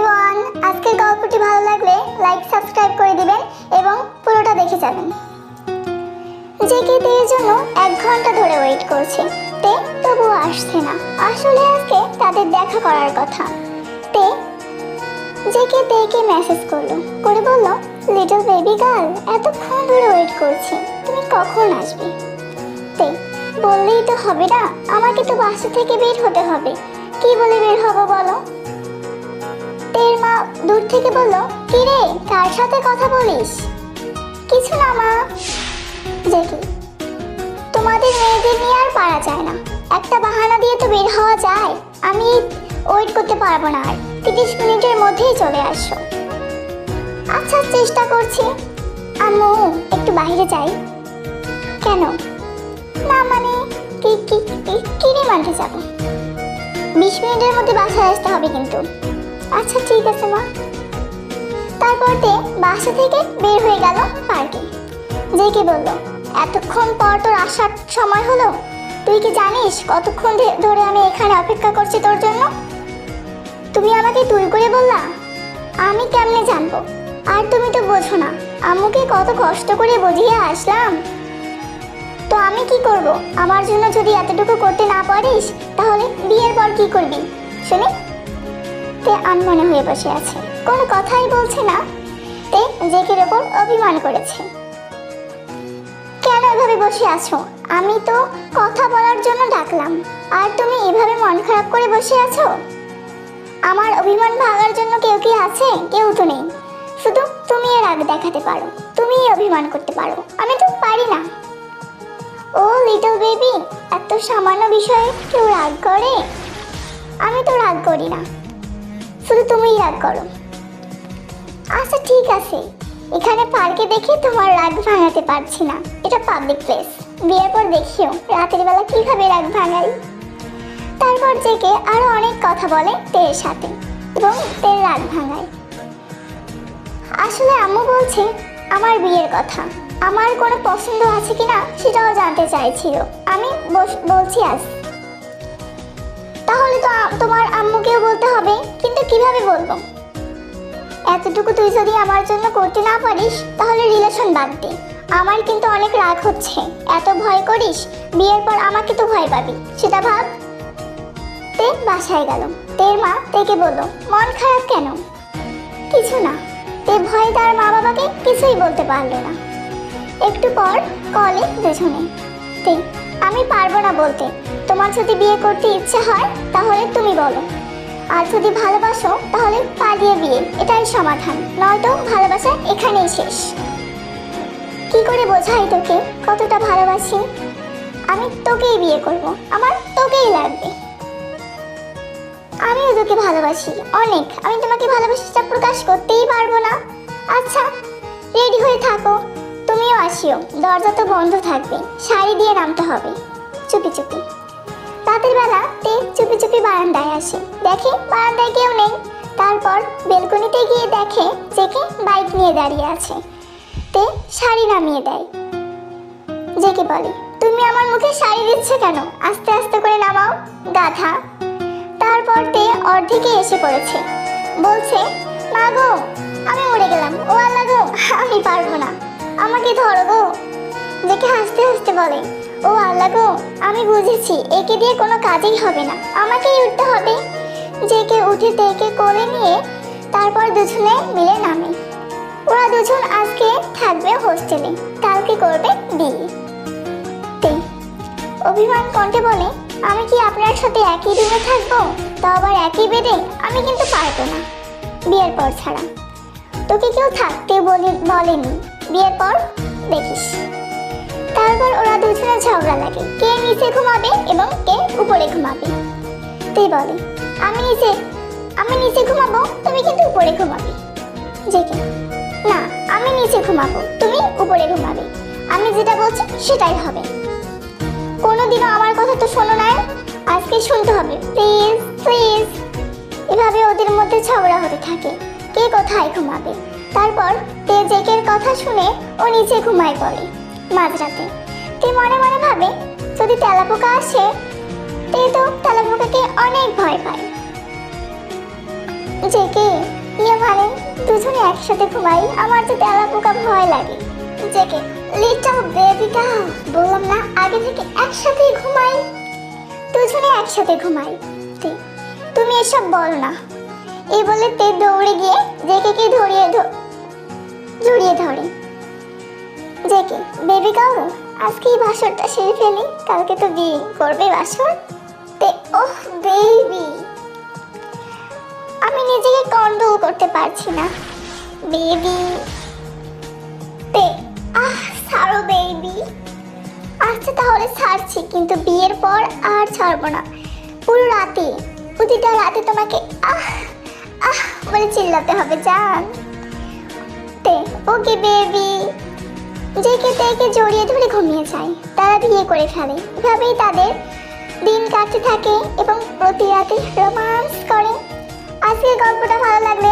Everyone, আজকের গল্পটি ভালো লাগলে লাইক সাবস্ক্রাইব করে দিবেন এবং পুরোটা দেখে যাবেন। জেকে তের জন্য 1 ঘন্টা ধরে ওয়েট করছে, তে তবুও আসছে না। আসলে আজকে তাদের দেখা করার কথা। তে জেকে তেকে মেসেজ করে বলল, লিটল বেবি গার্ল, এতক্ষণ ধরে ওয়েট করছি, তুমি কখন আসবে? তে বললেই তো হবে না, আমাকে তো বাসা থেকে বের হতে হবে। কি বলে বের হবো বলো? তের মা দূর থেকে বলল, কি রে, কার সাথে কথা বলিস? কিছু না মা। জেকে, তোমাদের মেয়েদের নিয়ে আর পারা যায় না, একটা বাহানা দিয়ে তো বের হওয়া যায়। আমি ওয়েট করতে পারবো না আর, 30 মিনিটের মধ্যেই চলে আসো। আচ্ছা, চেষ্টা করছি। আম্মু, একটু বাইরে যাই। কেন? না মানে কি রিমান্ডে যাবো? 20 মিনিটের মধ্যে বাসায় আসতে হবে কিন্তু। আচ্ছা ঠিক আছে মা। তারপর তে বাসা থেকে বের হয়ে গেল পার্কে। জেকে বলল, এতক্ষণ পর তোর আসার সময় হলো? তুই কি জানিস কতক্ষণ ধরে আমি এখানে অপেক্ষা করছি তোর জন্য? তুমি আমাকে তুই করে বললা, আমি কেমনে জানবো? আর তুমি তো বোঝো না, আম্মুকে কত কষ্ট করে বুঝিয়ে আসলাম। তো আমি কি করব? আমার জন্য যদি এতটুকু করতে না পারিস, তাহলে বিয়ের পর কি করবি শুনি? তে আনমনে হয়ে বসে আছে, কোনো কথাই বলছে না। তে জেকের ওপর অভিমান করেছে। কেন এভাবে বসে আছো? আমি তো কথা বলার জন্য ডাকলাম, আর তুমি এভাবে মন খারাপ করে বসে আছো। আমার অভিমান ভাঙার জন্য কেউ কি আছে? কেউ তো নেই। শুধু তুমি রাগ দেখাতে পারো, তুমি অভিমান করতে পারো, আমি তো পারি না। ও লিটল বেবি, এত সামান্য বিষয়ে কেউ রাগ করে? আমি তো রাগ করি না, শুধু তুমিই রাগ করো। আচ্ছা ঠিক আছে, এখানে পার্কে দেখে তোমার রাগ ভাঙাতে পারছি না, এটা পাবলিক প্লেস। বিয়ের পর দেখিও রাতের বেলা কিভাবে রাগ ভাঙাই। তারপর জেকে আরো অনেক কথা বলে তের সাথে এবং তের রাগ ভাঙায়। আসলে আম্মু বলছে আমার বিয়ের কথা, আমার কোনো পছন্দ আছে কিনা সেটাও জানতে চাইছিল। আমি বলছি আজ। তাহলে তো তোমার আম্মুকেও বলতে হবে, কিন্তু কিভাবে বলবো? এতটুকু তুই যদি আমার জন্য করতে না পারিস, তাহলে রিলেশন বাদ দে। আমার কিন্তু অনেক রাগ হচ্ছে। এত ভয় করিস, বিয়ের পর আমাকে তো ভয় পাবি, সেটা ভাব। তে বাসায় গেল। তের মা তেকে বলল, মন খারাপ কেন? কিছু না। তে ভয় তার মা বাবাকে কিছুই বলতে পারলো না। একটু পর কলে দুজনে। তে আমি পারবো না বলতে, তোমার যদি বিয়ে করতে ইচ্ছে হয় তাহলে তুমি বলো, আর যদি ভালোবাসো তাহলে পালিয়ে বিয়ে, এটাই সমাধান, নয়তো ভালোবাসা এখানেই শেষ। কি করে বোঝাই তোকে কতটা ভালোবাসি? আমি তোকেই বিয়ে করব, আমার তোকেই লাগবে। আমিও তোকে ভালোবাসি অনেক, আমি তোমাকে ভালোবাসাটা প্রকাশ করতেই পারবো না। আচ্ছা রেডি হয়ে থাকো, তুমিও আসিও, দরজা তো বন্ধ থাকবে, শাড়ি দিয়ে নামতে হবে চুপি চুপি। রাতের বেলা তে চুপি চুপি বারান্দায় আসে, দেখে বারান্দায় কেউ নেই। তারপর বেলকনিতে গিয়ে দেখে জেকে বাইক নিয়ে দাঁড়িয়ে আছে। তে শাড়ি নামিয়ে দেয়। জেকে বলে, তুমি আমার মুখে শাড়ি দিচ্ছ কেন? আস্তে আস্তে করে নামাও গাধা। তারপর তে অর্ধেকে এসে পড়েছে, বলছে, মা গো আমি মরে গেলাম, ও আল্লাহ গো আমি পারবো না, আমাকে ধরো গো। জেকে হাসতে হাসতে বলে, ও আল্লাহ গো, আমি বুঝেছি একে দিয়ে কোনো কাজই হবে না, আমাকেই উঠতে হবে। জেকে উঠে তেকে কোলে নিয়ে তারপর দুজনে মিলে নামে। ওরা দুজন আজকে থাকবে হোস্টেলে, কালকে করবে বিয়ে। তে অভিমান কণ্ঠে বলে, আমি কি আপনার সাথে একই রুমে থাকবো, তাও আবার একই বেডে? আমি কিন্তু পারবো না বিয়ের পর ছাড়া। তোকে কেউ থাকতে বলেনি, বিয়ের পর দেখিস। তারপর ওরা দুজনে ঝগড়া লাগে, কে নিচে ঘুমাবে এবং কে উপরে ঘুমাবে। তুই বলে, আমি নিচে ঘুমাবো, তুমি কিন্তু উপরে ঘুমাবে। জেকে, না আমি নিচে ঘুমাবো, তুমি উপরে ঘুমাবে, আমি যেটা বলছি সেটাই হবে। কোনোদিনও আমার কথা তো শোনো না, আজকে শুনতে হবে প্লিজ প্লিজ। এভাবে ওদের মধ্যে ঝগড়া হতে থাকে, কে কোথায় ঘুমাবে। তারপর তে জেকের কথা শুনে ও নিচে ঘুমায় পড়ে মাঝরাতে। তে মনে মনে ভাবে, যদি তেলাপোকা আসে, তে তো তেলাপোকাকে অনেক ভয় পায়। জেকে ইয়ে মানে দুজনে একসাথে ঘুমাই, আমার তো তেলা পোকা ভয় লাগে। জেকে লিটল বেবিটা, বললাম না আগে থেকে একসাথে ঘুমাই, দুজনে একসাথে ঘুমাই। তুমি এসব বল না। এই বলে তে দৌড়ে গিয়ে জেকে জড়িয়ে ধরে। জেকে বেবি গাও, আজকে এই বাসরটা সেরে ফেলি, কালকে তো বিয়ে করবে বাসর। তে ওহ বেবি, আমি নিজেকে কন্ট্রোল করতে পারছি না বেবি। তে ছাড়ো বেবি। আচ্ছা তাহলে ছাড়ছি, কিন্তু বিয়ের পর আর ছাড়বো না। পুরো রাতে, প্রতিটা রাতে তোমাকে বলে চিল্লাতে হবে জান। তে ওকে বেবি। জেকে তেকে জড়িয়ে ধরে ঘুমিয়ে যায়। তারা বিয়ে করে ফেলে। এভাবেই তাদের দিন কাটতে থাকে এবং প্রতি রাতে রোমান্স করে। আজকের গল্পটা ভালো লাগলে